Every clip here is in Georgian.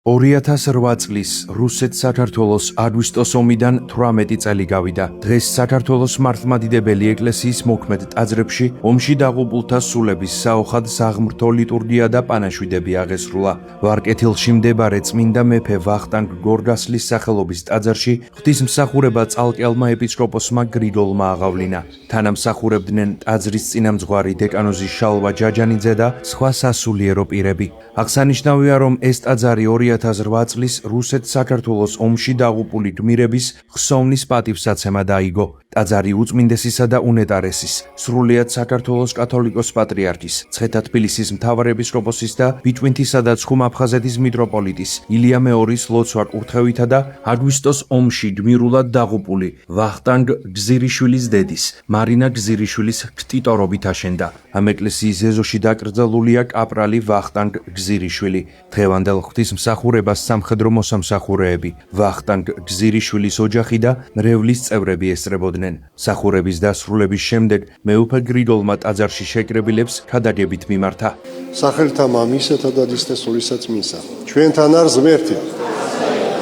2008 წლის რუსეთ-საქართველოს აგვისტოს ომიდან 18 წელი გავიდა. დღეს საქართველოს მართლმადიდებელი ეკლესიის მოქმედ ტაძრებში ომში დაღუპულთა სულების საოხად საღმრთო ლიტურგია და პანაშვიდები აღესრულა. ვარკეთილში მდებარე წმინდა მეფე ვახტანგ გორგასლის სახელობის ტაძარში ღვთისმსახურება წალკელმა ეპისკოპოსმა გრიგოლმა აღავლინა. თანამსახურებდნენ ტაძრის წინამძღვარი დეკანოზი შალვა ჯაჯანიძე და სხვა სასულიერო პირები. აღსანიშნავია, რომ ეს ტაძარი 2008 წლის რუსეთ-საქართველოს ომში დაღუპული გმირების ხსოვნის პატივსაცემად აიგო. ტაძარი უწმინდესისა და უნეტარესის, სრულიად საქართველოს კათოლიკოს პატრიარქის, ცხეთა-თბილისის მთავარეპისკოპოსის და ბიჭვინთისა და ცხუმ-აფხაზეთის მიტროპოლიტის ილია მეორის ლოცვა კურთხევითა და აგვისტოს ომში გმირულად დაღუპული ვახტანგ გზირიშვილის დედის, მარინა გზირიშვილის ქტიტორობით აშენდა. ამ ეკლესიის ეზოში დაკრძალულია კაპრალი ვახტანგ გზირიშვილი. დღევანდელ ღვთისმსახურებას სამხედრო მოსამსახურეები, ვახტანგ გზირიშვილის ოჯახი და მრევლის წევრები ესწრებოდნენ. სახურების დასრულების შემდეგ მეუფე გრიგოლმა ტაძარში შეკრებილებს ქადაგებით მიმართა. სახელთა მამისათა და დისთესულისა წმინსა, ჩვენთან არის ღმერთი.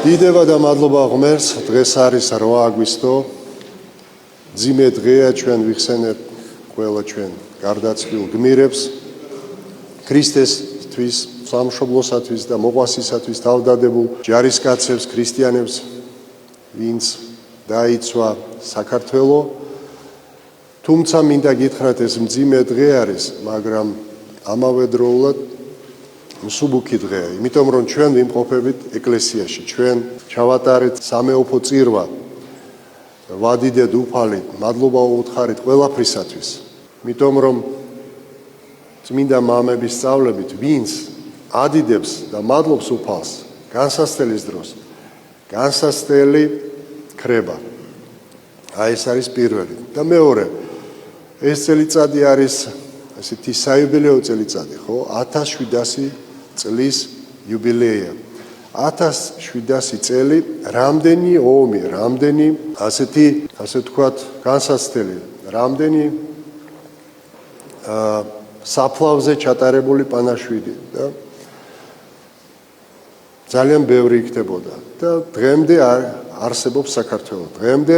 დიდება და მადლობა ღმერთს. დღეს არის 8 აგვისტო. ძიმე დღეა, ჩვენ ვიხსენებთ ყველა ჩვენ გარდაცვლილ გმირებს, ქრისტესთვის, სამშობლოსათვის და მოყვასისათვის თავდადებულ ჯარისკაცებს, ქრისტიანებს, ვინც დაიცვა საქართველო. თუმცა მინდა გითხრათ, ეს მძიმე დღე არის, მაგრამ ამავდროულად მსუბუქი დღეა, იმიტომ რომ ჩვენ ვიმყოფებით ეკლესიაში, ჩვენ ჩავატარეთ სამეუფო წირვა, ვადიდეთ უფალით, მადლობა უთხარით ყველაფრისათვის, იმიტომ რომ წმინდა მამების სწავლებით, ვინც ადიდებს და მადლობს უფალს განსასწელის დროს, განსასწელი ქრება. აი ეს არის პირველი. და მეორე, ეს წელიწადი არის ესეთი საიუბილეო წელიწადი, ხო? 1700 წლის იუბილეა. 1700 წელი, რამდენი ომი, რამდენი ასე ვთქვათ, განსასწელი, რამდენი საფლავზე ჩატარებული პანაშვიდი და ძალიან ბევრი იქნებოდა და დღემდე არსებობს საქართველო. დღემდე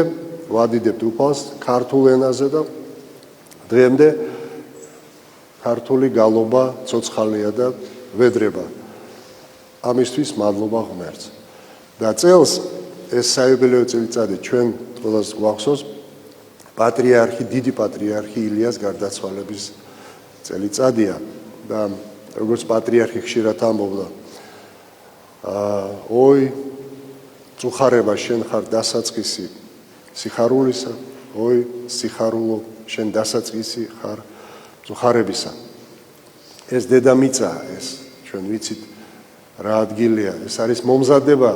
ვადიდებთ უფალს ქართულ ენაზე და დღემდე ქართული გალობა ცოცხალია და ვედრება. ამისთვის მადლობა ღმერთს. და წელს ეს საიუბილეო წელიწადი ჩვენ ყველას გვახსოვს პატრიარქი, დიდი პატრიარქი ილიას გარდაცვალების წელიწადია და როგორც პატრიარქი ხშირად ამბობდა, ой, წუხარება შენ ხარ დასაწყისი სიხარულისა, ой, სიხარულო შენ დასაწყისი ხარ წუხარებისა. ეს დედამიწა, ეს ჩვენ ვიცით რა ადგილია, ეს არის მომზადება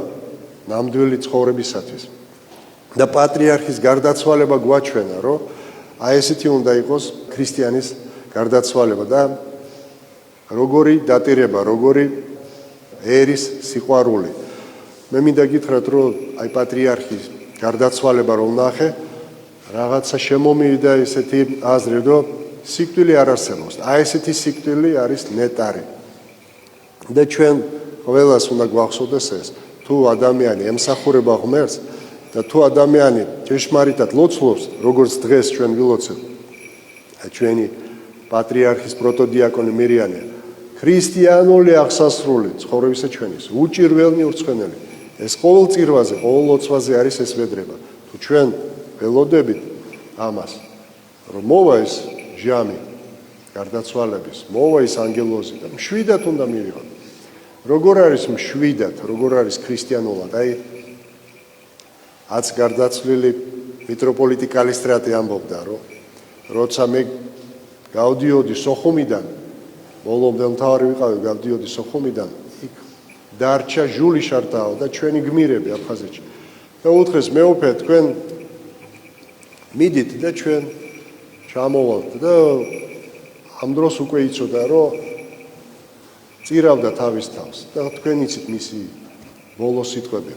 ნამდვილი ცხოვრებისათვის. და პატრიარქის გარდაცვალება გვაჩვენა, რომ აი ესეთი უნდა იყოს ქრისტიანის გარდაცვალება და როგორი დატირება, როგორი ერის სიყვარული. მე მინდა გითხრათ, რომ აი პატრიარქის გარდაცვალება რომ ნახე, რაღაცა შემომივიდა ესეთი აზრი, რომ სიკვდილი არ არსებობს. აი ესეთი სიკვდილი არის ნეტარი. და ჩვენ ყველას უნდა გვახსოვდეს ეს, თუ ადამიანი ემსახურება ღმერთს და თუ ადამიანი ჭეშმარიტად ლოცულობს, როგორც დღეს ჩვენ ვილოცავთ, ჩვენი პატრიარქის პროტოდიაკონი მირიანე, ქრისტიანული აღსასრული ცხოვრებისა ჩვენის, უჭირველნი ურცხვენელი. ეს ყოველ წირვაზე, ყოველ ლოცვაზე არის ეს ვედრება. თუ ჩვენ ველოდებით ამას, რომ მოვა ეს ჟამი გარდაცვალების, მოვა ეს ანგელოზი და მშვიდად უნდა მივიღოთ. როგორ არის მშვიდად, როგორ არის ქრისტიანულად, აი აც გარდაცვლილი მიტროპოლიტი კალისტრატი ამბობდა, რომ როცა მე გავდიოდი სოხუმიდან, ბოლომდე მთავარი ვიყავი, გავდიოდი სოხუმიდან, იქ დარჩა ჟული შარტაო და ჩვენი გმირები აფხაზეთში. და უთხრეს, მეუფე, თქვენ მიდით და ჩვენ ჩამოვალთ და ამ დროს უკვე იცოდა, რომ წირავდა თავის თავს და თქვენ იცით მისი ბოლო სიტყვები.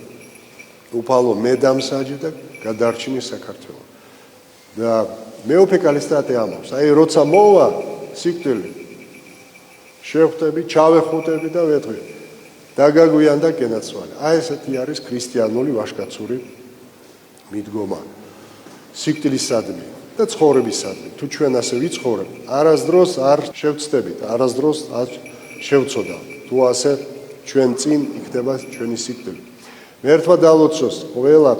უფალო მე დამსაჯე და გადარჩინე საქართველო. და მეუფე კალისტრატე ამბობს, აი როცა მოვა სიკვდილი, შევხვდები, ჩავეხუტები და ვეთქვი. დაგაგვიანდა კენაცვალე. აი ესეთი არის ქრისტიანული ვაჟკაცური მიდგომა. სიკვდილისადმი და ცხოვრებისადმი. თუ ჩვენ ასე ვიცხოვრებთ, არასდროს არ შევცდებით, არასდროს არ შევწოდავთ. თუ ასე ჩვენ წინ იქნება ჩვენი სიკვდილი. მე ერთმა დავლოცოს ყველა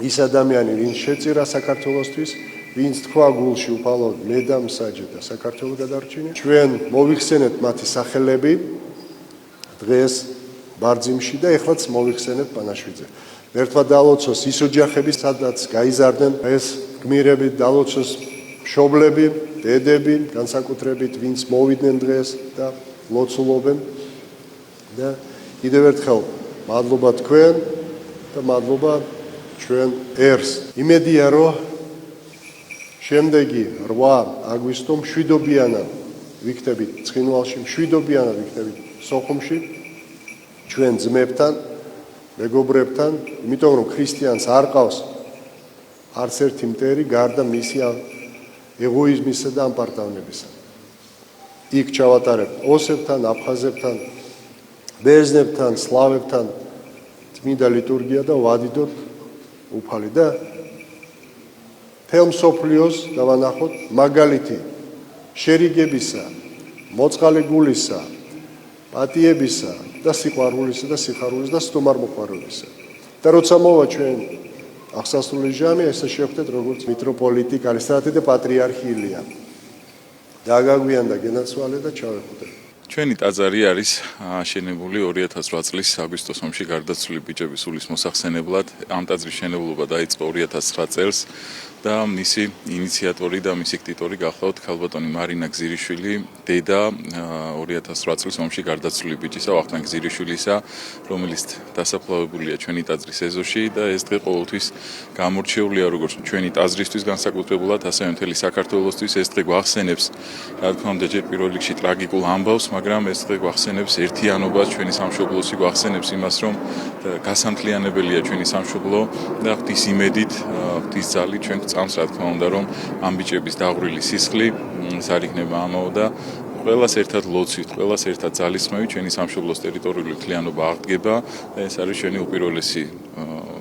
ის ადამიანი, ვინც შეწირა საქართველოსთვის, ვინც თქვა გულში უბრალოდ მე და მსაჯე და საქართველოს გადარჩენა. ჩვენ მოვიხსენეთ მათი სახელები დღეს ბარძიმში და ეხლაც მოვიხსენეთ პანაშვიძე. ერთმა დავლოცოს ის ოჯახები, სადაც გაიზარდნენ ეს გმირები, დავლოცოს მშობლები, დედები, განსაკუთრებით ვინც მოვიდნენ დღეს და ლოცულობენ და კიდევ ერთხელ მადლობა თქვენ და მადლობა ჩვენ ერს. იმედია რომ შემდეგი 8 აგვისტო მშვიდობიანად ვიქნებით ცხინვალში, მშვიდობიანად ვიქნებით სოხუმში ჩვენ ძმებთან, მეგობრებთან, იმიტომ რომ ქრისტიანს არ ყავს არც ერთი მტერი გარდა მისი ეგოიზმისა და ამპარტავნებისა. იქ ჩავატარებთ ოსებთან, აფხაზებთან, ბერძნებთან, სლავებთან წმინდა ლიტურგია და ვადიდოთ უფალი და თელ მსოფლიოს დავანახოთ მაგალითი შერიგებისა, მოწყალე გულისა, პატიებისა და სიყვარულისა და სიხარულის და სტუმარმოყვარეობისა. და როცა მოვა ჩვენ აღსასრული ჟამი, ესე შევხვდეთ როგორც მიტროპოლიტი კალისტრატი და პატრიარქი ილია. დაგაგვიანდა გენაცვალე და ჩავეხუტეთ. ჩვენი ტაძარი არის აშენებული 2008 წლის აგვისტოს ომში გარდაცვლილი ბიჭების სულის მოსახსენებლად. ამ ტაძრის მშენებლობა დაიწყო 2009 წელს და მისი ინიციატორი და მისი ქტიტორი გახლავთ ქალბატონი მარინა გზირიშვილი, დედა 2008 წლის ომში გარდაცვლილი ბიჭისა ვახტანგ გზირიშვილისა, რომელიც დასაფლავებულია ჩვენი ტაძრის ეზოში და ეს დღე ყოველთვის გამორჩეულია როგორც ჩვენი ტაძრისთვის განსაკუთრებულად, ასევე მთელი საქართველოსთვის. ეს დღე გვახსენებს, რა თქმა უნდა, ჯერ პირველ რიგში ტრაგიკულ ამბავს, მაგრამ ეს დღე გვახსენებს ერთიანობას ჩვენი სამშობლოში, გვახსენებს იმას, რომ გასამთლიანებელია ჩვენი სამშობლო და ღვთის იმედით, ღვთის ძალით ჩვენ წამს, რა თქმა უნდა, რომ ამ ბიჭების დაღვრილი სისხლი ეს არ იქნება ამაო და ყველას ერთად ლოცვით, ყველას ერთად ძალისხმევით ჩვენი სამშობლოს ტერიტორიული მთლიანობა აღდგება და ეს არის ჩვენი უპირველესი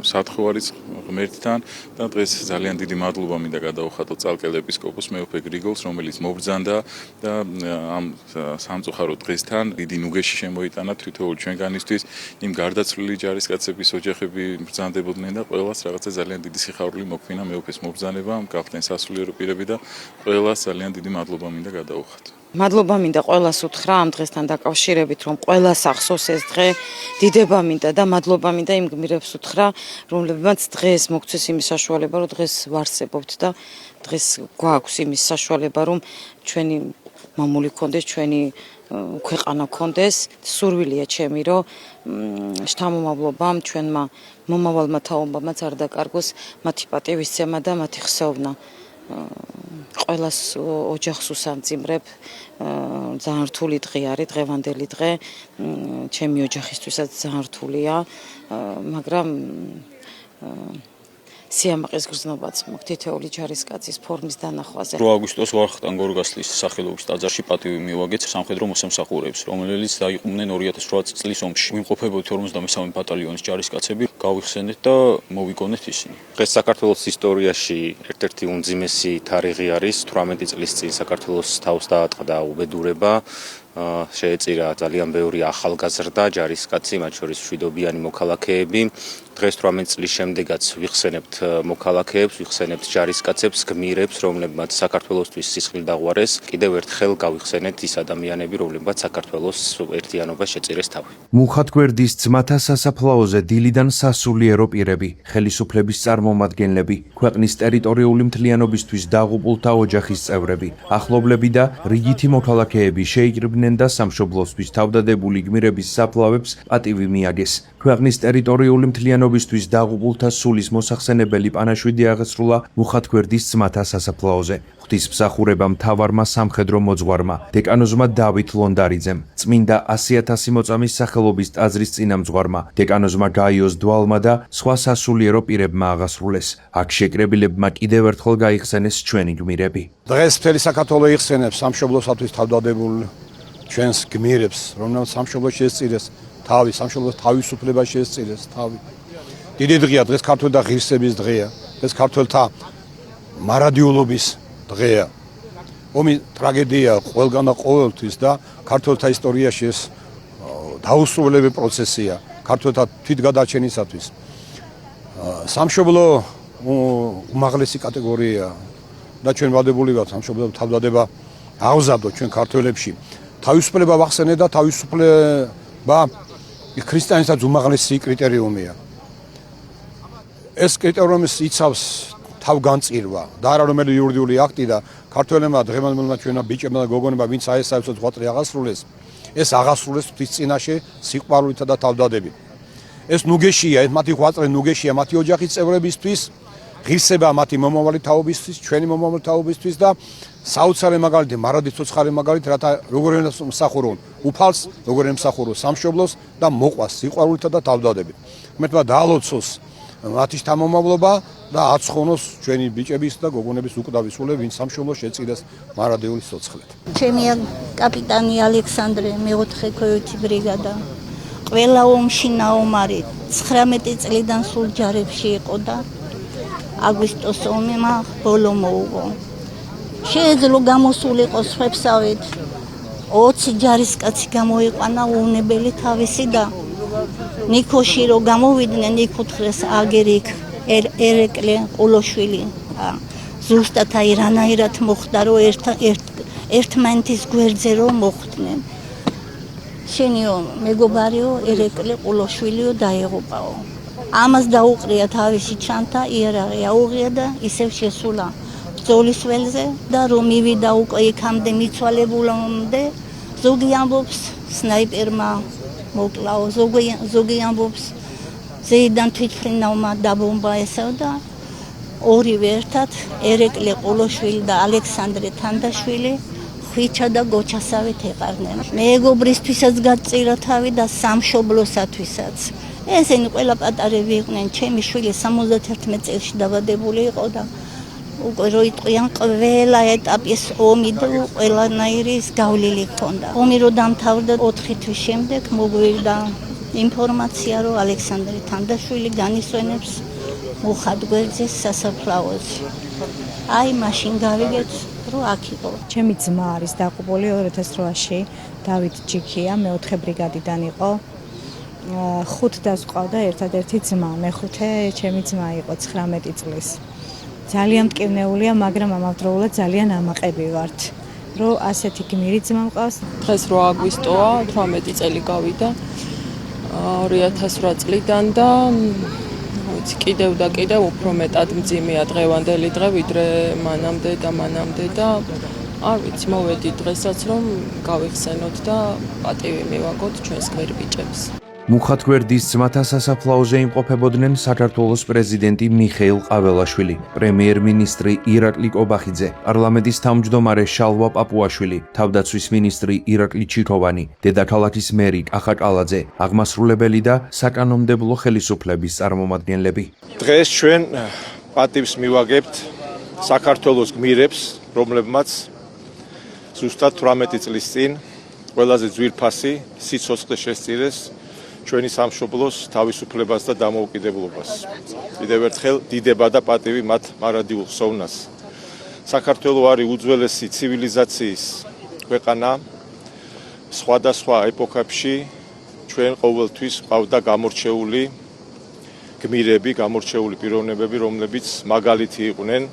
სათხოვარი ღმერთთან და დღეს ძალიან დიდი მადლობა მინდა გადაუხადოთ წალკელ ეპისკოპოს მეუფე გრიგოლს, რომელიც მობრძანდა და ამ სამწუხარო დღესთან დიდი ნუგეში შემოიტანა თითოეულ ჩვენგანისთვის. იმ გარდაცვლილი ჯარისკაცების ოჯახები ბრძანდებოდნენ და ყველას რაღაცა ძალიან დიდი სიხარული მოქმნა მეუფეს მობრძანებამ, გახდნენ სასულიერო პირები და ყველას ძალიან დიდი მადლობა მინდა გადაუხადოთ. მადლობა მინდა ყველას უთხრა ამ დღესთან დაკავშირებით, რომ ყველას ახსოვს ეს დღე, დიდება მინდა და მადლობა მინდა იმ გმირებს უთხრა, რომლებმაც დღეს მოგცეს იმის საშუალება, რომ დღეს ვარსებობთ და დღეს გვაქვს იმის საშუალება, რომ ჩვენი მამული გქონდეს, ჩვენი ქვეყანა გქონდეს. სურვილია ჩემი, რომ შთამომავლობამ, ჩვენმა მომავალმა თაობამაც არ დაკარგოს მათი პატივისცემა და მათი ხსოვნა. ყველას ოჯახს უსამძიმრებ, ძალიან რთული დღე არის, დღევანდელი დღე, ჩემი ოჯახისთვისაც ძალიან რთულია, მაგრამ სიამაყის გრძნობაც მოგვთ თითოეული ჯარისკაცის ფორმის დანახვაზე. 8 აგვისტოს ვახტანგ გორგასლის სახელობის ტაძარში პატივი მივაგეთ სამხედრო მოსამსახურეებს, რომლებიც დაიყვნენ 2008 წლის ომში. ვიმყოფებოდით 53 ბატალიონის ჯარისკაცები, გავიხსენეთ და მოვიგონეთ ისინი. დღეს საქართველოს ისტორიაში ერთ-ერთი უმძიმესი თარიღი არის 18 წლის წინ საქართველოს თავს დაატყდა უბედურება. შეეწირა ძალიან ბევრი ახალგაზრდა ჯარისკაცი, მათ შორის მშვიდობიანი მოქალაქეები. დღეს 18 წლის შემდეგაც ვიხსენებთ მოქალაქეებს, ვიხსენებთ ჯარისკაცებს, გმირებს, რომლებმაც საქართველოსთვის სისხლი დაღვარეს. კიდევ ერთხელ გავიხსენეთ ის ადამიანები, რომლებმაც საქართველოს ერთიანობა შეწირეს თავი. მუხად გვერდის ძმათა სასაფლაოზე დილიდან სასულიერო პირები, ხელისუფლების წარმომადგენლები, ქვეყნის ტერიტორიული მთლიანობისთვის დაღუპულთა ოჯახის წევრები, ახლობლები და რიგითი მოქალაქეები შეიკრიბნენ და სამშობლოსთვის თავდადებული გმირების საფლავებს პატივი მიაგეს. ქვეყნის ტერიტორიული მთლიანობისთვის დაღუპულთა სულის მოსახსენებელი პანაშვიდი აღესრულა მუხათგვერდის ძმათა სასაფლაოზე. ღვთისმსახურება მთავარმა სამხედრო მოძღვარმა, დეკანოზმა დავით ლონდარიძემ, წმინდა 100.000 მოწამის სახელობის ტაძრის წინამძღვარმა, დეკანოზმა გაიოს დვალმა და სხვა სასულიერო პირებმა აღასრულეს. აქ შეკრებილებმა კიდევ ერთხელ გაიხსენეს ჩვენი გმირები. დღეს მთელი საქართველო იხსენებს სამშობლოსათვის თავდადებულ ჩვენს გმირებს, რომლებიც სამშობლოში ესწირეს თავი სამშობლოს თავისუფლება შეესწირეს თავი. დიდი დღეა დღეს ქართველთა ღირსების დღეა. დღეს ქართველთა მარადიულობის დღეა. ომი ტრაგედია ყველგან და ყოველთვის და ქართველთა ისტორიაში ეს დაუსრულებელი პროცესია ქართველთა თვითგადარჩენისათვის. სამშობლო უმაღლესი კატეგორიაა და ჩვენ ვადებული ვართ სამშობლო თავდადება აღზარდოთ ჩვენ ქართველებში. თავისუფლება ვახსენე და თავისუფლება ქრისტიანებისათვის უმაღლესი კრიტერიუმია. ეს კრიტერიუმი იცავს თავგანწირვა და არა რომელი იურიდიული აქტი და ქართველებმა დღევანდელმა ჩვენმა ბიჭებმა და გოგონებმა ვინც აესწავეს ღვაწლი აღასრულეს ეს აღასრულეს ღვთის წინაშე სიყვარულითა და თავდადებით. ეს ნუგეშია, ეს მათი ღვაწლი ნუგეშია მათი ოჯახის წევრებისთვის, ღირსება მათი მომავალი თაობისთვის, ჩვენი მომავალი თაობისთვის და საოცარი მაგალითი, მარადი ცოცხალი მაგალითი, რათა როგორ ემსახურონ უფალს, როგორ ემსახურონ სამშობლოს და მოყვას სიყვარულითა და თავდადებით. მეთქმა დაალოცოს მათი შთამომავლობა და აცხონოს ჩვენი ბიჭების და გოგონების უკვდავი სულები, ვინც სამშობლოს შეწირეს მარადიული სოცხლეთ. ჩემია კაპიტანი ალექსანდრე მე-4 ქოევითი ბრიგადა. ყველა ომში ნაომარი 19 წლიდან სულ ჯარებში იყო და აგვისტოს ომმა ბოლო მოუღო. შეეძლო გამოსულიყო სხვებსავით 20 ჯარისკაცი გამოიყვანა უვნებელი თავისი და ნიქოში რო გამოვიდნენ ნიქუთხრეს აგერიქ ერეკლე ყულოშვილი ზუსტად აი რანაირად მოხდა რომ ერთმანეთის გვერდზე რო მოხვდნენ შენიო მეგობარიო ერეკლე ყულოშვილიო დაეღუპაო ამას დაუყრია თავისი ჩანთა იარაღი აუღია და ისევ შესულა ბრძოლის ველზე და რომ მივიდა უკვე იქამდე მიცვალებულამდე ზოგი ამბობს სნაიპერმა მოკლაო ზოგი ამბობს ზეიდან თვითმფრინავმა დაბომბა ესევ და ორივე ერთად ერეკლე ყულოშვილი და ალექსანდრე თანდაშვილი ხვიჩა და გოჩასავით ეყარნენ. მეგობრისთვისაც გაწირა თავი და სამშობლოსათვისაც. ესენი ყველა პატარები იყვნენ, ჩემი შვილი 71 წელში დაბადებული იყო და უკვე რო იტყვიან ყველა ეტაპის ომი და ყველანაირი გავლილი ჰქონდა. ომი რო დამთავრდა 4 თვის შემდეგ მოგვირდა ინფორმაცია რომ ალექსანდრე თანდაშვილი განისვენებს მუხად გვერდზე სასაფლაოზე. აი მაშინ გავიგეთ რომ აქ იყო. ჩემი ძმა არის დაყუპული 2008-ში დავით ჯიქია მე-4 ბრიგადიდან იყო. 5 დას ყავდა ერთადერთი ძმა, მე-5 ჩემი ძმა იყო 19 წლის. ძალიან მტკივნეულია, მაგრამ ამავდროულად ძალიან ამაყები ვართ. რომ ასეთი გმირი ძმა მყავს. დღეს 8 აგვისტოა, 18 წელი გავიდა 2008 წლიდან და კიდევ და კიდევ უფრო მეტად მძიმეა დღევანდელი დღე ვიდრე მანამდე და არ ვიცი მოვედი დღესაც რომ გავიხსენოთ და პატივი მივაგოთ ჩვენს გმირ ბიჭებს. მუხად გვერდის ძმათა სასაფლაოზე იმყოფებოდნენ საქართველოს პრეზიდენტი მიხეილ ყაველაშვილი, პრემიერ-მინისტრი ირაკლი კობახიძე, პარლამენტის თავმჯდომარე შალვა პაპუაშვილი, თავდაცვის მინისტრი ირაკლი ჩიქოვანი, დედაქალაქის მერი კახა კალაძე, აღმასრულებელი და საკანონმდებლო ხელისუფლების წარმომადგენლები. დღეს ჩვენ პატივს მივაგებთ საქართველოს გმირებს, რომლებმაც ზუსტად 18 წლის წინ ყველაზე ძვირფასი სიცოცხლე შესწირეს ჩვენი სამშობლოს თავისუფლებას და დამოუკიდებლობას. კიდევ ერთხელ დიდება და პატივი მათ მარადიულ ხსოვნას. საქართველო არის უძველესი ცივილიზაციის ქვეყანა. სხვადასხვა ეპოქებში ჩვენ ყოველთვის ყავდა გამორჩეული გმირები, გამორჩეული პიროვნებები, რომლებიც მაგალითი იყვნენ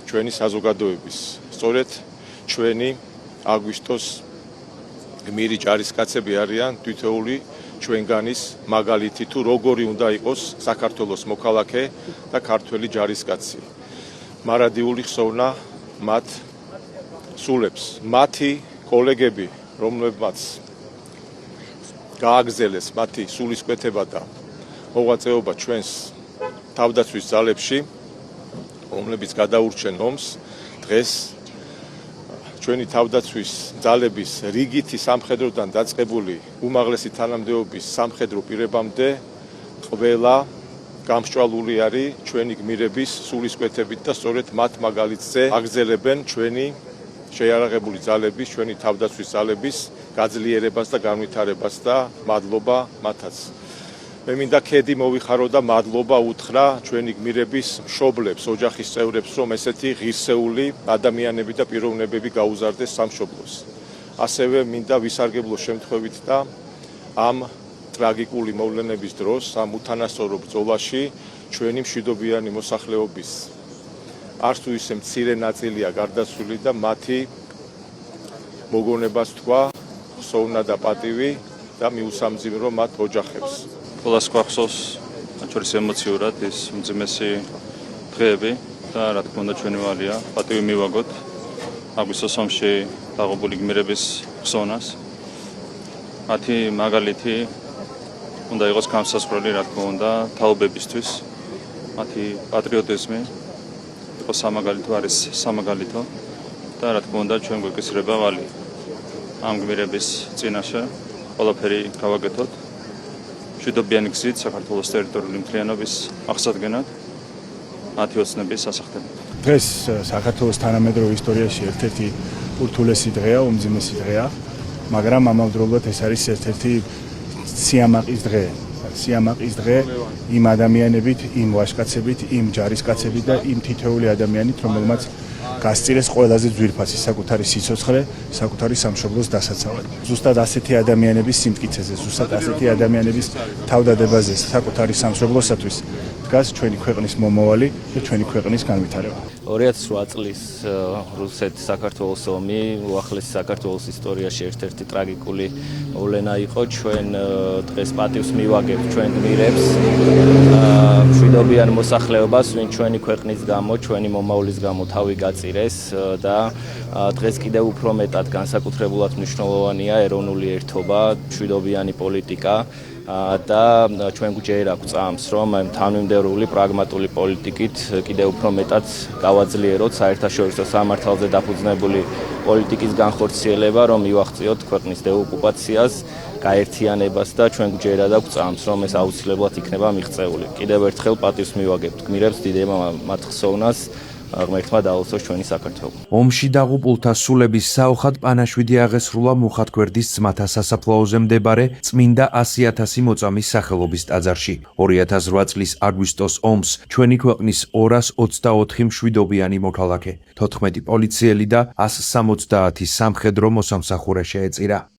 ჩვენი საზოგადოების. სწორედ ჩვენი აგვისტოს გმირი ჯარისკაცები არიან თითოეული ჩვენგანის მაგალითი თუ როგორი უნდა იყოს საქართველოს მოქალაქე და ქართველი ჯარისკაცი. მარადიული ხსოვნა მათ სულებს. მათი კოლეგები, რომლებმაც გააგზელეს მათი სულისკვეთება და მოღვაწეობა ჩვენს თავდაცვის ძალებში, რომლებიც გადაურჩენ ომს, დღეს ჩვენი თავდაცვის ძალების რიგითი სამხედროდან დაწყებული უმაღლესი თანამდებობის სამხედრო პირებამდე ყველა გამსჭვალული არის ჩვენი გმირების სულისკვეთებით და სწორედ მათ მაგალითზე აგზელებენ ჩვენი შეიარაღებული ძალების, ჩვენი თავდაცვის ძალების გაძლიერებას და განვითარებას და მადლობა მათაც. მე მინდა ქედი მოვიხარო და მადლობა უთხრა ჩვენი გმირების მშობლებს, ოჯახის წევრებს, რომ ესეთი ღირსეული ადამიანები და პიროვნებები გაუზარდეს სამშობლოს. ასევე მინდა ვისარგებლო შემთხვევით და ამ ტრაგიკული მოვლენების დროს, ამ უთანასწორო ბრძოლაში ჩვენი მშვიდობიანი მოსახლეობის არც თუ ისე მცირე ნაწილია გარდაცვლილი და მათი მოგონებას თქვა ხსოვნა და პატივი და მიუსამძიმრო მათ ოჯახებს. ყველას გვახსოვს, მათ შორის ემოციურად ის უმძიმესი დღეები და რა თქმა უნდა ჩვენი ვალია პატივი მივაგოთ აგვისტოს ომში დაღუპული გმირების ხსოვნას. მათი მაგალითი უნდა იყოს განსაზღვრელი, რა თქმა უნდა, თაობებისთვის. მათი პატრიოტიზმი იყოს სამაგალითო, არის სამაგალითო და რა თქმა უნდა ჩვენ გვეკისრება ვალი ამ გმირების წინაშე ყველაფერი გავაკეთოთ. მშვიდობიანი გზით საქართველოს ტერიტორიული მთლიანობის აღსადგენად, მათი ოცნების სასახდენად. დღეს საქართველოს თანამედროვე ისტორიაში ერთ-ერთი ურთულესი დღეა, უმძიმესი დღეა, მაგრამ ამავდროულად ეს არის ერთ-ერთი სიამაყის დღე. სიამაყის დღე იმ ადამიანებით, იმ ვაჟკაცებით, იმ ჯარისკაცებით და იმ თითოეული ადამიანით, რომელმაც გასწირეს ყველაზე ძვირფასი საკუთარი სიცოცხლე, საკუთარი სამშობლოს დასაცავად. ზუსტად ასეთი ადამიანების სიმტკიცეზე, ზუსტად ასეთი ადამიანების თავდადებაზე საკუთარი სამშობლოსათვის დგას ჩვენი ქვეყნის მომავალი და ჩვენი ქვეყნის განვითარება. 2008 წლის რუსეთ-საქართველოს ომი უახლესი საქართველოს ისტორიაში ერთ-ერთი ტრაგიკული მოვლენა იყო. ჩვენ დღეს პატივს მივაგებთ ჩვენ გმირებს, მშვიდობიან მოსახლეობას, ვინ ჩვენი ქვეყნის გამო, ჩვენი მომავლის გამო თავი გაწირეს და დღეს კიდევ უფრო მეტად განსაკუთრებულად მნიშვნელოვანია ეროვნული ერთობა, მშვიდობიანი პოლიტიკა და ჩვენ გვჯერა გვწამს, რომ თანმიმდევრული პრაგმატული პოლიტიკით კიდევ უფრო მეტად გავაძლიეროთ საერთაშორისო სამართალზე დაფუძნებული პოლიტიკის განხორციელება, რომ მივაღწიოთ ქვეყნის დეოკუპაციას, გაერთიანებას და ჩვენ გვჯერა და გვწამს, რომ ეს აუცილებლად იქნება მიღწეული. კიდევ ერთხელ პატივს მივაგებთ გმირებს, დიდება მათ ხსოვნას. ღმერთმა დაალოცოს ჩვენი საქართველო. ომში დაღუპულთა სულების საოხად პანაშვიდი აღესრულა მუხათგვერდის ძმათა სასაფლაოზე მდებარე წმინდა 100.000 მოწამის სახელობის ტაძარში. 2008 წლის აგვისტოს ომს ჩვენი ქვეყნის 224 მშვიდობიანი მოქალაქე, 14 პოლიციელი და 170 სამხედრო მოსამსახურე შეეწირა.